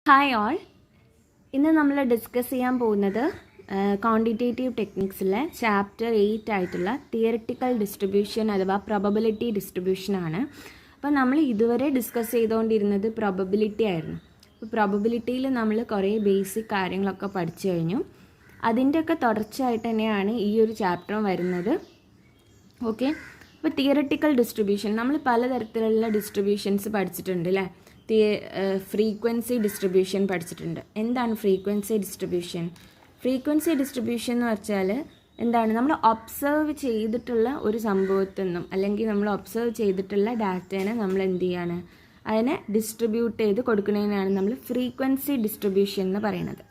Hi all. ഇന്ന് നമ്മൾ discuss ചെയ്യാൻ പോകുന്നത് ക്വാണ്ടിറ്റേറ്റീവ് ടെക്നിക്സിലെ ചാപ്റ്റർ 8 ആയിട്ടുള്ള തിയറിറ്റിക്കൽ ഡിസ്ട്രിബ്യൂഷൻ അഥവാ പ്രോബബിലിറ്റി ഡിസ്ട്രിബ്യൂഷനാണ്. അപ്പോൾ നമ്മൾ ഇതുവരെ ഡിസ്കസ് ചെയ്തുകൊണ്ടിരുന്നത് പ്രോബബിലിറ്റി ആയിരുന്നു. അപ്പോൾ പ്രോബബിലിറ്റിയിൽ നമ്മൾ കുറേ ബേസിക് കാര്യങ്ങളൊക്കെ പഠിച്ചു കഴിഞ്ഞു. അതിൻ്റെയൊക്കെ തുടർച്ചയായിട്ട് തന്നെയാണ് ഈ ഒരു ചാപ്റ്ററും വരുന്നത്. ഓക്കെ, അപ്പോൾ തിയറിറ്റിക്കൽ ഡിസ്ട്രിബ്യൂഷൻ നമ്മൾ പലതരത്തിലുള്ള ഡിസ്ട്രിബ്യൂഷൻസ് പഠിച്ചിട്ടുണ്ട് അല്ലേ. ഫ്രീക്വൻസി ഡിസ്ട്രിബ്യൂഷൻ പഠിച്ചിട്ടുണ്ട്. എന്താണ് ഫ്രീക്വൻസി ഡിസ്ട്രിബ്യൂഷൻ? ഫ്രീക്വൻസി ഡിസ്ട്രിബ്യൂഷൻ എന്ന് വെച്ചാൽ എന്താണ്, നമ്മൾ ഒബ്സർവ് ചെയ്തിട്ടുള്ള ഒരു സംഭവത്തിൽ നിന്നും അല്ലെങ്കിൽ നമ്മൾ ഒബ്സർവ് ചെയ്തിട്ടുള്ള ഡാറ്റേനെ നമ്മൾ എന്ത് ചെയ്യാണ്, അതിനെ ഡിസ്ട്രിബ്യൂട്ട് ചെയ്ത് കൊടുക്കുന്നതിനാണ് നമ്മൾ ഫ്രീക്വൻസി ഡിസ്ട്രിബ്യൂഷൻ എന്ന് പറയുന്നത്.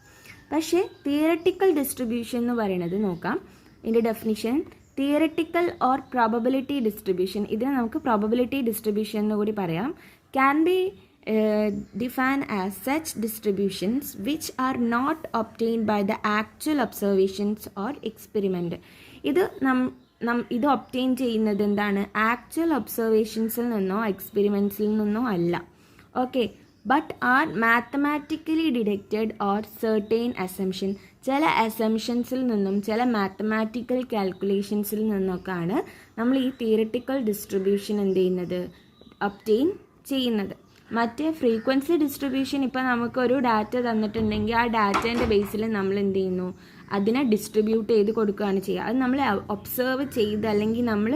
പക്ഷേ തിയററ്റിക്കൽ ഡിസ്ട്രിബ്യൂഷൻ എന്ന് പറയുന്നത് നോക്കാം. ഇതിൻ്റെ definition theoretical or probability distribution, ഇതിനെ നമുക്ക് പ്രോബബിലിറ്റി ഡിസ്ട്രിബ്യൂഷൻ എന്ന് കൂടി പറയാം. Can be defined as such distributions which are not obtained by the actual observations or experiment. ഇത് ഇത് ഒബ്റ്റെയിൻ ചെയ്യുന്നത് എന്താണ്, ആക്ച്വൽ ഒബ്സർവേഷൻസിൽ നിന്നോ എക്സ്പെരിമെൻറ്റ്സിൽ നിന്നോ അല്ല. Okay, but are mathematically deducted or certain assumption. ചില അസംഷൻസിൽ നിന്നും ചില മാത്തമാറ്റിക്കൽ കാൽക്കുലേഷൻസിൽ നിന്നൊക്കെയാണ് നമ്മൾ ഈ തിയറിറ്റിക്കൽ ഡിസ്ട്രിബ്യൂഷൻ എന്ത് ചെയ്യുന്നത്, ഒബ്റ്റെയിൻ ചെയ്യുന്നത്. മറ്റേ ഫ്രീക്വൻസി ഡിസ്ട്രിബ്യൂഷൻ ഇപ്പോൾ നമുക്കൊരു ഡാറ്റ തന്നിട്ടുണ്ടെങ്കിൽ ആ ഡാറ്റേൻ്റെ ബേസിൽ നമ്മൾ എന്ത് ചെയ്യുന്നു, അതിനെ ഡിസ്ട്രിബ്യൂട്ട് ചെയ്ത് കൊടുക്കുകയാണ് ചെയ്യുക. അത് നമ്മൾ ഒബ്സർവ് ചെയ്ത് അല്ലെങ്കിൽ നമ്മൾ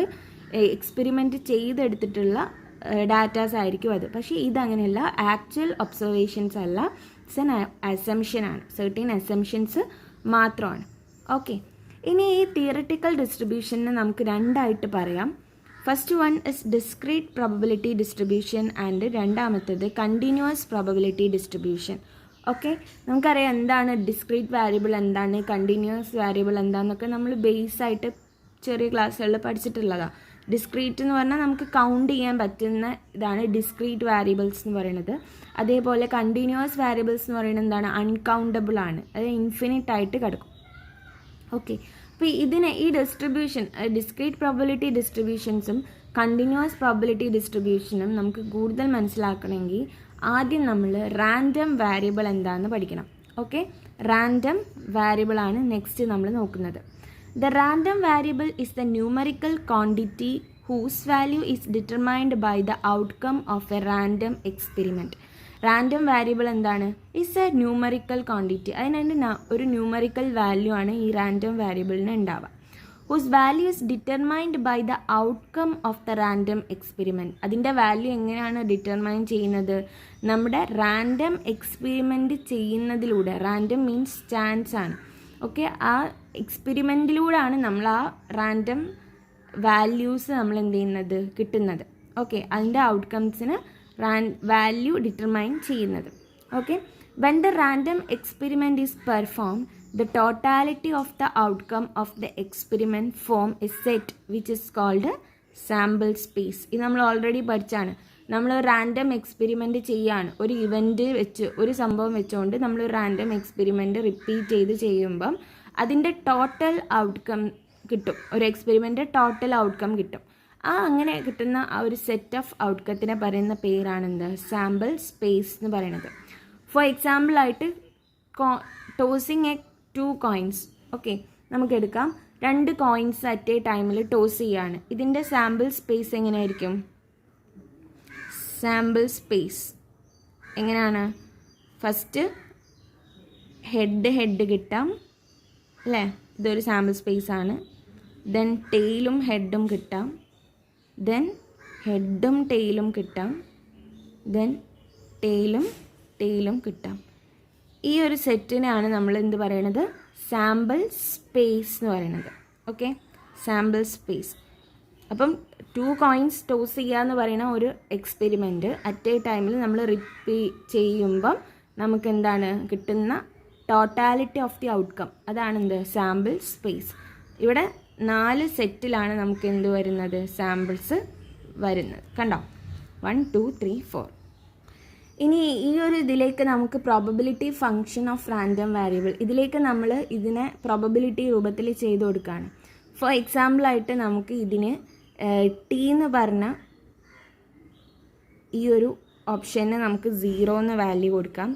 എക്സ്പെരിമെൻറ്റ് ചെയ്തെടുത്തിട്ടുള്ള ഡാറ്റാസ് ആയിരിക്കും അത്. പക്ഷേ ഇതങ്ങനെയല്ല, ആക്ച്വൽ ഒബ്സർവേഷൻസ് അല്ല, ഇറ്റ്സ് എൻ അസംഷനാണ്, സെർട്ടൈൻ അസംഷൻസ് മാത്രമാണ്. ഓക്കെ, ഇനി ഈ തിയറിറ്റിക്കൽ ഡിസ്ട്രിബ്യൂഷനെ നമുക്ക് രണ്ടായിട്ട് പറയാം. First one is discrete probability distribution and രണ്ടാമത്തേത് കണ്ടിന്യൂസ് പ്രോബബിലിറ്റി ഡിസ്ട്രിബ്യൂഷൻ. ഓക്കെ, നമുക്കറിയാം എന്താണ് ഡിസ്ക്രീറ്റ് വാരിയബിൾ എന്താണ്, കണ്ടിന്യൂസ് വാരിയബിൾ എന്താണെന്നൊക്കെ നമ്മൾ ബേസായിട്ട് ചെറിയ ക്ലാസ്സുകളിൽ പഠിച്ചിട്ടുള്ളതാണ്. ഡിസ്ക്രീറ്റ് എന്ന് പറഞ്ഞാൽ നമുക്ക് കൗണ്ട് ചെയ്യാൻ പറ്റുന്ന ഇതാണ് ഡിസ്ക്രീറ്റ് വാരിയബിൾസ് എന്ന് പറയുന്നത്. അതേപോലെ കണ്ടിന്യൂസ് വാരിയബിൾസ് എന്ന് പറയുന്നത് എന്താണ്, അൺകൗണ്ടബിൾ ആണ്, അത് ഇൻഫിനിറ്റ് ആയിട്ട് കിടക്കും. ഓക്കെ, അപ്പോൾ ഇതിനെ ഈ ഡിസ്ട്രിബ്യൂഷൻ ഡിസ്ക്രീറ്റ് പ്രോബബിലിറ്റി ഡിസ്ട്രിബ്യൂഷൻസും കണ്ടിന്യൂസ് പ്രോബബിലിറ്റി ഡിസ്ട്രിബ്യൂഷനും നമുക്ക് കൂടുതൽ മനസ്സിലാക്കണമെങ്കിൽ ആദ്യം നമ്മൾ റാൻഡം വാരിയബിൾ എന്താണെന്ന് പഠിക്കണം. ഓക്കെ, റാൻഡം വാരിയബിൾ ആണ് നെക്സ്റ്റ് നമ്മൾ നോക്കുന്നത്. The random variable is the numerical quantity whose value is determined by the outcome of a random experiment. Random variable എന്താണ്, ഇസ് എ ന്യൂമറിക്കൽ ക്വാണ്ടിറ്റി, അതിന് ഒരു ന്യൂമറിക്കൽ വാല്യൂ ആണ് ഈ റാൻഡം വാരിയബിളിന് ഉണ്ടാവുക. Whose value is determined by the outcome of the random experiment. അതിൻ്റെ value എങ്ങനെയാണ് determine ചെയ്യുന്നത്, നമ്മുടെ റാൻഡം എക്സ്പെരിമെൻറ്റ് ചെയ്യുന്നതിലൂടെ. റാൻഡം മീൻസ് ചാൻസ് ആണ്. ഓക്കെ, ആ എക്സ്പെരിമെൻറ്റിലൂടെയാണ് നമ്മൾ ആ റാൻഡം വാല്യൂസ് നമ്മൾ എന്ത് ചെയ്യുന്നത്, കിട്ടുന്നത്. ഓക്കെ, അതിൻ്റെ ഔട്ട്കംസിന് വാല്യൂ ഡിറ്റർമൈൻ ചെയ്യുന്നത്. Okay, when the random experiment is perform the totality of the outcome of the experiment form a set which is called sample space. ഇത് നമ്മൾ ഓൾറെഡി പഠിച്ചാണ്. നമ്മൾ റാൻഡം എക്സ്പെരിമെൻറ്റ് ചെയ്യാണ്, ഒരു ഇവൻറ്റ് വെച്ച് ഒരു സംഭവം വെച്ചുകൊണ്ട് നമ്മൾ റാൻഡം എക്സ്പെരിമെൻറ്റ് റിപ്പീറ്റ് ചെയ്ത് ചെയ്യുമ്പം അതിൻ്റെ ടോട്ടൽ ഔട്ട്കം കിട്ടും, ഒരു എക്സ്പെരിമെൻറ്റ് ടോട്ടൽ ഔട്ട്കം കിട്ടും. ആ അങ്ങനെ കിട്ടുന്ന ആ ഒരു സെറ്റ് ഓഫ് ഔട്ട്കത്തിനെ പറയുന്ന പേരാണെന്ത്, സാമ്പിൾ സ്പേസ് എന്ന് പറയുന്നത്. ഫോർ എക്സാമ്പിളായിട്ട് ടോസിങ് എ 2 കോയിൻസ്. ഓക്കെ, നമുക്കെടുക്കാം, 2 കോയിൻസ് അറ്റ് എ ടൈമിൽ ടോസ് ചെയ്യാണ്. ഇതിൻ്റെ സാമ്പിൾ സ്പേസ് എങ്ങനെയായിരിക്കും, സാമ്പിൾ സ്പേസ് എങ്ങനെയാണ്, ഫസ്റ്റ് ഹെഡ് കിട്ടാം അല്ലേ, ഇതൊരു സാമ്പിൾ സ്പേസ് ആണ്. ദെൻ ടെയിലും ഹെഡും കിട്ടാം, ദെൻ ഹെഡും ടെയിലും കിട്ടാം, ദെൻ ടെയിലും കിട്ടാം. ഈ ഒരു സെറ്റിനെയാണ് നമ്മൾ എന്ത് പറയണത്, സാമ്പിൾ സ്പേസ് എന്ന് പറയുന്നത്. Okay, sample space. അപ്പം 2 കോയിൻസ് ടോസ് ചെയ്യുക എന്ന് പറയുന്ന ഒരു എക്സ്പെരിമെൻറ്റ് അറ്റ് എ ടൈമിൽ നമ്മൾ റിപ്പീറ്റ് ചെയ്യുമ്പം നമുക്ക് എന്താണ് കിട്ടുന്ന ടോട്ടാലിറ്റി ഓഫ് ദി ഔട്ട്കം, അതാണ് എന്ത്, സാമ്പിൾ സ്പേസ്. ഇവിടെ 4 സെറ്റിലാണ് നമുക്ക് എന്ത് വരുന്നത്, സാമ്പിൾസ് വരുന്നത്. കണ്ടോ, 1 2 3 4. ഇനി ഈ ഒരു ഇതിലേക്ക് നമുക്ക് probability function of random variable, ഇതിലേക്ക് നമ്മൾ ഇതിനെ പ്രോബബിലിറ്റി രൂപത്തിൽ ചെയ്ത് കൊടുക്കുകയാണ്. ഫോർ എക്സാമ്പിളായിട്ട് നമുക്ക് ഇതിന് ടി എന്ന് പറഞ്ഞ ഈ ഒരു ഓപ്ഷന് നമുക്ക് 0 എന്ന് വാല്യൂ കൊടുക്കാം.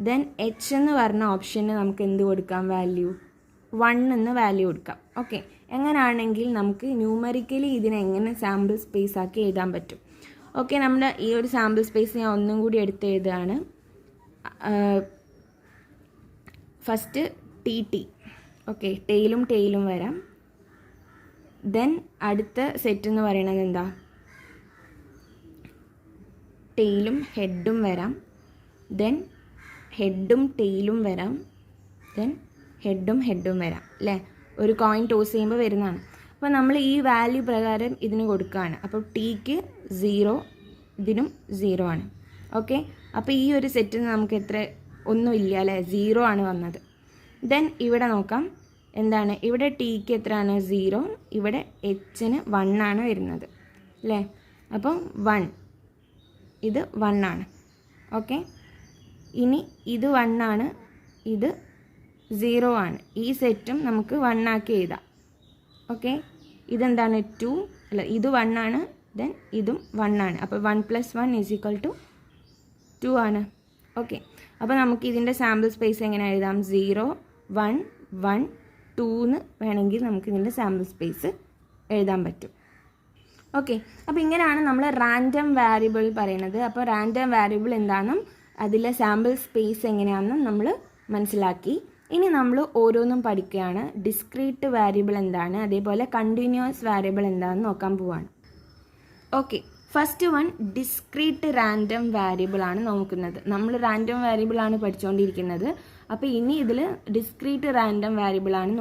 ദെൻ എച്ച് എന്ന് പറഞ്ഞ ഓപ്ഷന് നമുക്ക് എന്ത് കൊടുക്കാം, വാല്യൂ 1 എന്ന് വാല്യൂ കൊടുക്കാം. ഓക്കെ, എങ്ങനെയാണെങ്കിൽ നമുക്ക് ന്യൂമറിക്കലി ഇതിനെ എങ്ങനെ സാമ്പിൾ സ്പേസ് ആക്കി എഴുതാൻ പറ്റും. ഓക്കെ, നമ്മുടെ ഈ ഒരു സാമ്പിൾ സ്പേസ് ഞാൻ ഒന്നും കൂടി എടുത്ത് എഴുതുകയാണ്. First T. ഓക്കെ, ടെയിലും വരാം. ദെൻ അടുത്ത സെറ്റ് എന്ന് പറയുന്നത് എന്താ, ടെയിലും ഹെഡും വരാം. ദെൻ ഹെഡും ടെയിലും വരാം. ദെൻ ഹെഡും വരാം അല്ലേ. ഒരു കോയിൻ ടോസ് ചെയ്യുമ്പോൾ വരുന്നതാണ്. അപ്പോൾ നമ്മൾ ഈ വാല്യൂ പ്രകാരം ഇതിന് കൊടുക്കുകയാണ്. അപ്പോൾ ടിക്ക് 0, ഇതിനും 0 ആണ്. ഓക്കെ, അപ്പോൾ ഈ ഒരു സെറ്റിന് നമുക്ക് ഒന്നുമില്ല അല്ലേ, 0 ആണ് വന്നത്. ദെൻ ഇവിടെ നോക്കാം എന്താണ്, ഇവിടെ ടിക്ക് എത്രയാണ് 0, ഇവിടെ എച്ചിന് 1 ആണ് വരുന്നത് അല്ലേ. അപ്പോൾ 1, ഇത് 1 ആണ്. ഓക്കെ, ഇനി ഇത് 1 ആണ്, ഇത് 0 ആണ്. ഈ സെറ്റും നമുക്ക് 1 ആക്കി എഴുതാം. ഓക്കെ, ഇതെന്താണ് 2 അല്ല, ഇത് 1 ആണ്. ദെൻ ഇതും 1 ആണ്. അപ്പോൾ 1 + 1 = 2 ആണ്. ഓക്കെ, അപ്പോൾ നമുക്ക് ഇതിൻ്റെ സാമ്പിൾ സ്പേസ് എങ്ങനെ എഴുതാം, 0, 1, 1, 2 എന്ന് വേണമെങ്കിൽ നമുക്ക് ഇതിൻ്റെ സാമ്പിൾ സ്പേസ് എഴുതാൻ പറ്റും. ഓക്കെ, അപ്പോൾ ഇങ്ങനെയാണ് നമ്മൾ റാൻഡം വാരിയബിൾ പറയുന്നത്. അപ്പോൾ റാൻഡം വാരിയബിൾ എന്താണെന്നും അതിലെ സാമ്പിൾ സ്പേസ് എങ്ങനെയാണെന്നും നമ്മൾ മനസ്സിലാക്കി. ഇനി നമ്മൾ ഓരോന്നും പഠിക്കുകയാണ്. ഡിസ്ക്രീറ്റ് വാരിയബിൾ എന്താണ്, അതേപോലെ കണ്ടിന്യൂസ് വാരിയബിൾ എന്താണെന്ന് നോക്കാൻ പോവാണ്. Okay, first one discrete random variable ആണ് നോക്കുന്നത്. നമ്മൾ റാൻഡം വാരിയബിൾ ആണ് പഠിച്ചുകൊണ്ടിരിക്കുന്നത്. അപ്പോൾ ഇനി ഇതിൽ ഡിസ്ക്രീറ്റ് റാൻഡം വാരിയബിൾ ആണ്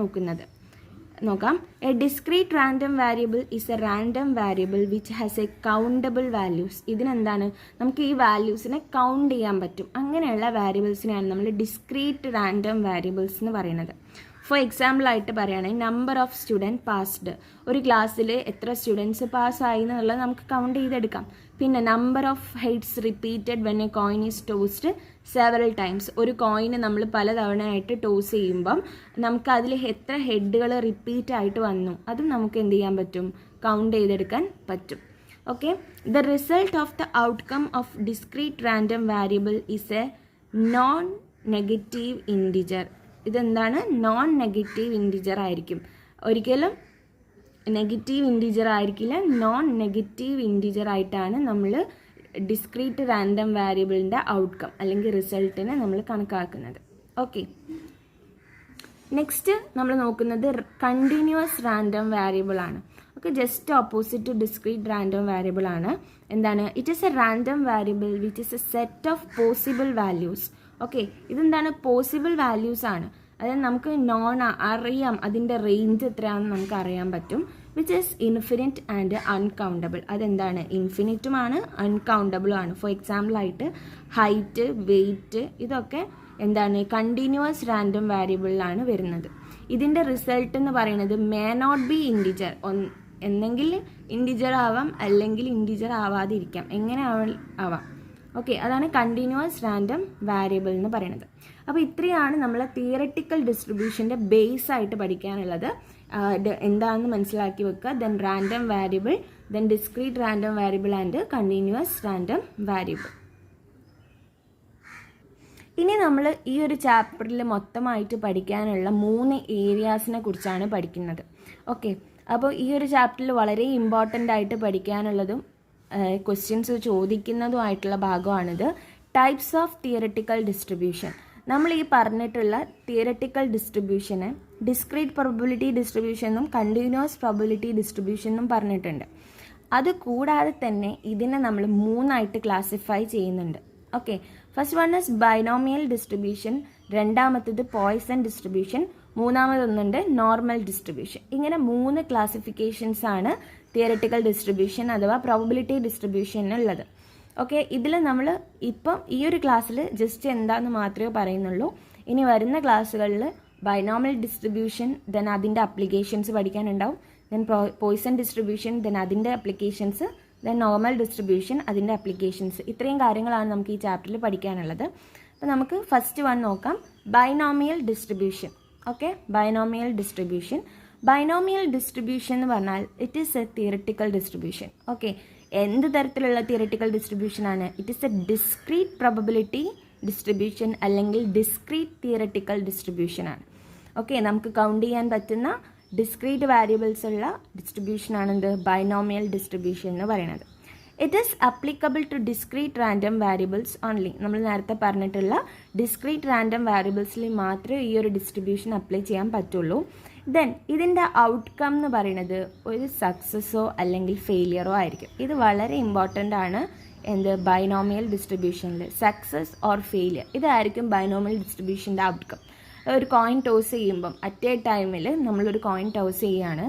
നോക്കാം. A discrete random variable is a random variable which has a countable values. ഇതിനെന്താണ്, നമുക്ക് ഈ വാല്യൂസിനെ കൗണ്ട് ചെയ്യാൻ പറ്റും. അങ്ങനെയുള്ള വാരിയബിൾസിനെയാണ് നമ്മൾ ഡിസ്ക്രീറ്റ് റാൻഡം വാരിയബിൾസ് എന്ന് പറയുന്നത്. ഫോർ എക്സാമ്പിൾ ആയിട്ട് പറയുകയാണെങ്കിൽ നമ്പർ ഓഫ് സ്റ്റുഡൻറ്റ് പാസ്ഡ്, ഒരു ക്ലാസ്സിൽ എത്ര സ്റ്റുഡൻസ് പാസ്സായി എന്നുള്ളത് നമുക്ക് കൗണ്ട് ചെയ്തെടുക്കാം. പിന്നെ number of heads repeated when a coin is tossed several times, ഒരു കോയിന് നമ്മൾ പലതവണയായിട്ട് ടോസ് ചെയ്യുമ്പം നമുക്ക് അതിൽ എത്ര ഹെഡുകൾ റിപ്പീറ്റ് ആയിട്ട് വന്നു അതും നമുക്ക് എന്ത് ചെയ്യാൻ പറ്റും, കൗണ്ട് ചെയ്തെടുക്കാൻ പറ്റും. Okay, the result of the outcome of discrete random variable is A non negative integer. ഇതെന്താണ്, നോൺ നെഗറ്റീവ് ഇൻറ്റിജർ ആയിരിക്കും. ഒരിക്കലും നെഗറ്റീവ് ഇൻറ്റിജർ ആയിരിക്കില്ല, നോൺ നെഗറ്റീവ് ഇൻറ്റിജർ ആയിട്ടാണ് നമ്മൾ ഡിസ്ക്രീറ്റ് റാൻഡം വാരിയബിളിൻ്റെ ഔട്ട്കം അല്ലെങ്കിൽ റിസൾട്ടിനെ നമ്മൾ കണക്കാക്കുന്നത്. ഓക്കെ, നെക്സ്റ്റ് നമ്മൾ നോക്കുന്നത് കണ്ടിന്യൂസ് റാൻഡം വാരിയബിൾ ആണ്. Okay, just opposite to discrete random variable ആണ്. എന്താണ്, it is a random variable which is a set of possible values. Okay, ഇതെന്താണ്, പോസിബിൾ വാല്യൂസ് ആണ്. അതായത് നമുക്ക് അറിയാം അതിൻ്റെ റേഞ്ച് എത്രയാണെന്ന് നമുക്ക് അറിയാൻ പറ്റും. Which is infinite and uncountable. അതെന്താണ്, ഇൻഫിനിറ്റുമാണ് അൺകൗണ്ടബിളും ആണ്. ഫോർ എക്സാമ്പിൾ ആയിട്ട് ഹൈറ്റ്, വെയ്റ്റ്, ഇതൊക്കെ എന്താണ്, കണ്ടിന്യൂസ് റാൻഡം വാരിയബിളിലാണ് വരുന്നത്. ഇതിൻ്റെ റിസൾട്ട് എന്ന് പറയുന്നത് മേ നോട്ട് ബി ഇൻറ്റിജർ, എന്നെങ്കിൽ ഇൻറ്റിജർ ആവാം അല്ലെങ്കിൽ ഇൻറ്റിജർ ആവാതിരിക്കാം, എങ്ങനെ ആവാം. ഓക്കെ, അതാണ് കണ്ടിന്യൂസ് റാൻഡം വാരിയബിൾ എന്ന് പറയുന്നത്. അപ്പോൾ ഇത്രയാണ് നമ്മൾ തിയററ്റിക്കൽ ഡിസ്ട്രിബ്യൂഷൻ്റെ ബേസ് ആയിട്ട് പഠിക്കാനുള്ളത്. എന്താണെന്ന് മനസ്സിലാക്കി വെക്കുക. Then random variable, then discrete random variable and continuous random variable. ഇനി നമ്മൾ ഈ ഒരു ചാപ്റ്ററിൽ മൊത്തമായിട്ട് പഠിക്കാനുള്ള 3 ഏരിയാസിനെ കുറിച്ചാണ് പഠിക്കുന്നത്. ഓക്കെ, അപ്പോൾ ഈ ഒരു ചാപ്റ്ററിൽ വളരെ ഇമ്പോർട്ടൻ്റ് ആയിട്ട് പഠിക്കാനുള്ളതും ക്വസ്റ്റ്യൻസ് ചോദിക്കുന്നതുമായിട്ടുള്ള ഭാഗമാണിത്. Types of theoretical distribution. നമ്മൾ ഈ പറഞ്ഞിട്ടുള്ള തിയററ്റിക്കൽ ഡിസ്ട്രിബ്യൂഷനെ ഡിസ്ക്രീറ്റ് പ്രോബബിലിറ്റി ഡിസ്ട്രിബ്യൂഷൻ എന്നും കണ്ടിന്യൂസ് പ്രോബബിലിറ്റി ഡിസ്ട്രിബ്യൂഷൻ എന്നും പറഞ്ഞിട്ടുണ്ട്. അത് കൂടാതെ തന്നെ ഇതിനെ നമ്മൾ 3ആയിട്ട് ക്ലാസിഫൈ ചെയ്യുന്നുണ്ട്. Okay, first one is binomial distribution, രണ്ടാമത്തേത് പോയ്സൺ ഡിസ്ട്രിബ്യൂഷൻ, മൂന്നാമതൊന്നുണ്ട് നോർമൽ ഡിസ്ട്രിബ്യൂഷൻ. ഇങ്ങനെ 3 ക്ലാസിഫിക്കേഷൻസ് ആണ് തിയററ്റിക്കൽ ഡിസ്ട്രിബ്യൂഷൻ അഥവാ പ്രോബബിലിറ്റി ഡിസ്ട്രിബ്യൂഷനുള്ളത്. ഓക്കെ, ഇതിൽ നമ്മൾ ഇപ്പം ഈ ഒരു ക്ലാസ്സിൽ ജസ്റ്റ് എന്താണെന്ന് മാത്രമേ പറയുന്നുള്ളൂ. ഇനി വരുന്ന ക്ലാസ്സുകളിൽ ബൈനോമിയൽ ഡിസ്ട്രിബ്യൂഷൻ, ദെൻ അതിൻ്റെ അപ്ലിക്കേഷൻസ് പഠിക്കാനുണ്ടാവും. ദെൻ പോയ്സൺ ഡിസ്ട്രിബ്യൂഷൻ, ദെൻ അതിൻ്റെ അപ്ലിക്കേഷൻസ്, ദെൻ നോർമൽ ഡിസ്ട്രിബ്യൂഷൻ, അതിൻ്റെ അപ്ലിക്കേഷൻസ്. ഇത്രയും കാര്യങ്ങളാണ് നമുക്ക് ഈ ചാപ്റ്ററിൽ പഠിക്കാനുള്ളത്. അപ്പോൾ നമുക്ക് ഫസ്റ്റ് വൺ നോക്കാം, binomial distribution. Okay, binomial distribution. Binomial distribution എന്ന് പറഞ്ഞാൽ it is a theoretical distribution. Okay, എന്ത് തരത്തിലുള്ള തിയററ്റിക്കൽ ഡിസ്ട്രിബ്യൂഷൻ ആണ്? It is a discrete probability distribution അല്ലെങ്കിൽ ഡിസ്ക്രീറ്റ് തിയററ്റിക്കൽ ഡിസ്ട്രിബ്യൂഷനാണ്. ഓക്കെ, നമുക്ക് കൗണ്ട് ചെയ്യാൻ പറ്റുന്ന ഡിസ്ക്രീറ്റ് വാരിയബിൾസ് ഉള്ള ഡിസ്ട്രിബ്യൂഷനാണ് എന്ത് ബൈനോമിയൽ ഡിസ്ട്രിബ്യൂഷൻ എന്ന് പറയുന്നത്. It is applicable to discrete random variables only. നമ്മൾ നേരത്തെ പറഞ്ഞിട്ടുള്ള ഡിസ്ക്രീറ്റ് റാൻഡം വാരിയബിൾസിൽ മാത്രമേ ഈ ഒരു ഡിസ്ട്രിബ്യൂഷൻ അപ്ലൈ ചെയ്യാൻ പറ്റുള്ളൂ. ദെൻ ഇതിൻ്റെ ഔട്ട്കം എന്ന് പറയുന്നത് ഒരു സക്സസ്സോ അല്ലെങ്കിൽ ഫെയിലിയറോ ആയിരിക്കും. ഇത് വളരെ ഇമ്പോർട്ടൻ്റ് ആണ്. എന്ത് ബൈനോമിയൽ ഡിസ്ട്രിബ്യൂഷനിൽ സക്സസ് ഓർ ഫെയിലിയർ ഇതായിരിക്കും ബൈനോമിയൽ ഡിസ്ട്രിബ്യൂഷൻ്റെ ഔട്ട്കം. ഒരു കോയിൻ ടോസ് ചെയ്യുമ്പം അറ്റ് എ ടൈമിൽ നമ്മളൊരു കോയിൻ ടോസ് ചെയ്യുകയാണ്.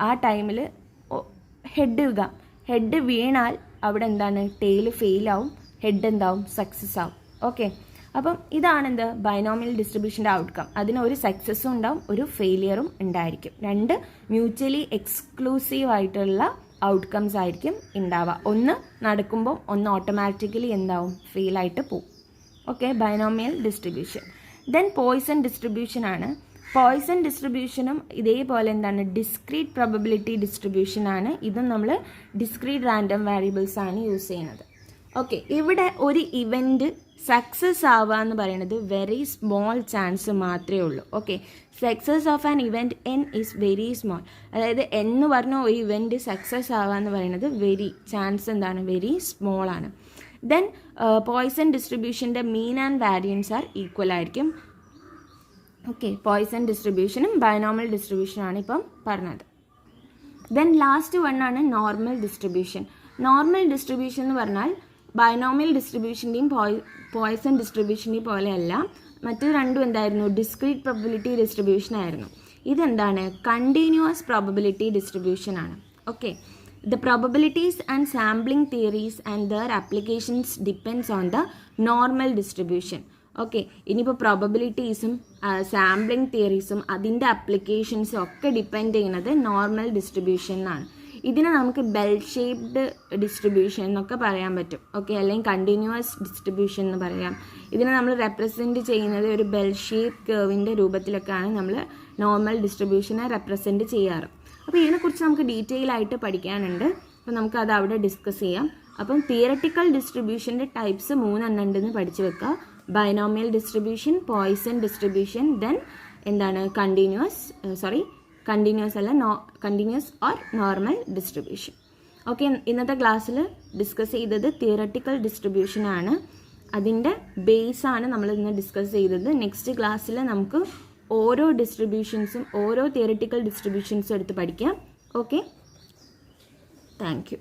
ആ ടൈമിൽ ഹെഡ് വീണാൽ അവിടെ എന്താണ് ടെയിൽ ഫെയിലാവും, ഹെഡ് എന്താവും സക്സസ് ആവും. ഓക്കെ, അപ്പം ഇതാണ് എന്ത് ബൈനോമിയൽ ഡിസ്ട്രിബ്യൂഷൻ്റെ ഔട്ട്കം. അതിന് ഒരു സക്സസ്സും ഉണ്ടാവും, ഒരു ഫെയിലിയറും ഉണ്ടായിരിക്കും. രണ്ട് മ്യൂച്വലി എക്സ്ക്ലൂസീവ് ആയിട്ടുള്ള ഔട്ട്കംസ് ആയിരിക്കും ഉണ്ടാവുക. ഒന്ന് നടക്കുമ്പോൾ ഒന്ന് ഓട്ടോമാറ്റിക്കലി എന്താവും ഫെയിലായിട്ട് പോവും. Okay, binomial distribution. Then Poisson distribution ആണ്. പോയ്സൺ ഡിസ്ട്രിബ്യൂഷനും ഇതേപോലെ എന്താണ് ഡിസ്ക്രീറ്റ് പ്രോബബിലിറ്റി ഡിസ്ട്രിബ്യൂഷൻ ആണ്. ഇതും നമ്മൾ ഡിസ്ക്രീറ്റ് റാൻഡം വാരിയബിൾസ് ആണ് യൂസ് ചെയ്യുന്നത്. ഓക്കെ, ഇവിടെ ഒരു ഇവൻറ്റ് സക്സസ് ആവുക എന്ന് പറയുന്നത് വെരി സ്മോൾ ചാൻസ് മാത്രമേ ഉള്ളൂ. Okay, success of an event N is very small. അതായത് എന്ന് പറഞ്ഞ ഒരു ഇവൻറ്റ് സക്സസ് ആവുക എന്ന് പറയുന്നത് ചാൻസ് എന്താണ് വെരി സ്മോൾ ആണ്. ദെൻ പോയ്സൺ ഡിസ്ട്രിബ്യൂഷൻ്റെ mean and variance are equal ആയിരിക്കും. ഓക്കെ, പോയ്സൺ ഡിസ്ട്രിബ്യൂഷനും ബൈനോമിയൽ ഡിസ്ട്രിബ്യൂഷനാണ് ഇപ്പം പറഞ്ഞത്. ദെൻ ലാസ്റ്റ് വൺ ആണ് നോർമൽ ഡിസ്ട്രിബ്യൂഷൻ. നോർമൽ ഡിസ്ട്രിബ്യൂഷൻ എന്ന് പറഞ്ഞാൽ ബൈനോമിയൽ ഡിസ്ട്രിബ്യൂഷൻ്റെയും പോയ്സൺ ഡിസ്ട്രിബ്യൂഷൻ്റെയും പോലെയല്ല. മറ്റു രണ്ടും എന്തായിരുന്നു ഡിസ്ക്രീറ്റ് പ്രോബബിലിറ്റി ഡിസ്ട്രിബ്യൂഷൻ ആയിരുന്നു. ഇതെന്താണ് കണ്ടിന്യൂസ് പ്രോബബിലിറ്റി ഡിസ്ട്രിബ്യൂഷൻ ആണ്. Okay, the probabilities and sampling theories and their applications depends on the normal distribution. Okay, ഇനിയിപ്പോൾ പ്രോബബിലിറ്റീസും സാമ്പിളിംഗ് തിയറീസും അതിൻ്റെ അപ്ലിക്കേഷൻസും ഒക്കെ ഡിപ്പെൻഡ് ചെയ്യുന്നത് നോർമൽ ഡിസ്ട്രിബ്യൂഷനാണ്. ഇതിനെ നമുക്ക് ബെൽ ഷേപ്ഡ് ഡിസ്ട്രിബ്യൂഷൻ എന്നൊക്കെ പറയാൻ പറ്റും. ഓക്കെ, അല്ലെങ്കിൽ കണ്ടിന്യൂസ് ഡിസ്ട്രിബ്യൂഷൻ എന്ന് പറയാം. ഇതിനെ നമ്മൾ റെപ്രസെൻറ്റ് ചെയ്യുന്നത് ഒരു ബെൽ ഷേപ്പ് കർവിൻ്റെ രൂപത്തിലൊക്കെയാണ് നമ്മൾ നോർമൽ ഡിസ്ട്രിബ്യൂഷനെ റെപ്രസെൻറ്റ് ചെയ്യാറ്. അപ്പോൾ ഇതിനെക്കുറിച്ച് നമുക്ക് ഡീറ്റെയിൽ ആയിട്ട് പഠിക്കാനുണ്ട്. അപ്പോൾ നമുക്കത് അവിടെ ഡിസ്കസ് ചെയ്യാം. അപ്പം തിയററ്റിക്കൽ ഡിസ്ട്രിബ്യൂഷൻ്റെ ടൈപ്സ് 3 ഉണ്ടെന്ന് പഠിച്ചു വെക്കുക. Binomial distribution, Poisson distribution, then എന്താണ് continuous or normal distribution. Okay, ഇന്നത്തെ ക്ലാസ്സിൽ ഡിസ്കസ് ചെയ്തത് തിയററ്റിക്കൽ ഡിസ്ട്രിബ്യൂഷൻ ആണ്. അതിൻ്റെ ബേസാണ് നമ്മൾ ഇന്ന് ഡിസ്കസ് ചെയ്തത്. നെക്സ്റ്റ് ക്ലാസ്സിൽ നമുക്ക് ഓരോ ഡിസ്ട്രിബ്യൂഷൻസും ഓരോ തിയററ്റിക്കൽ ഡിസ്ട്രിബ്യൂഷൻസും എടുത്ത് പഠിക്കാം. Okay, thank you.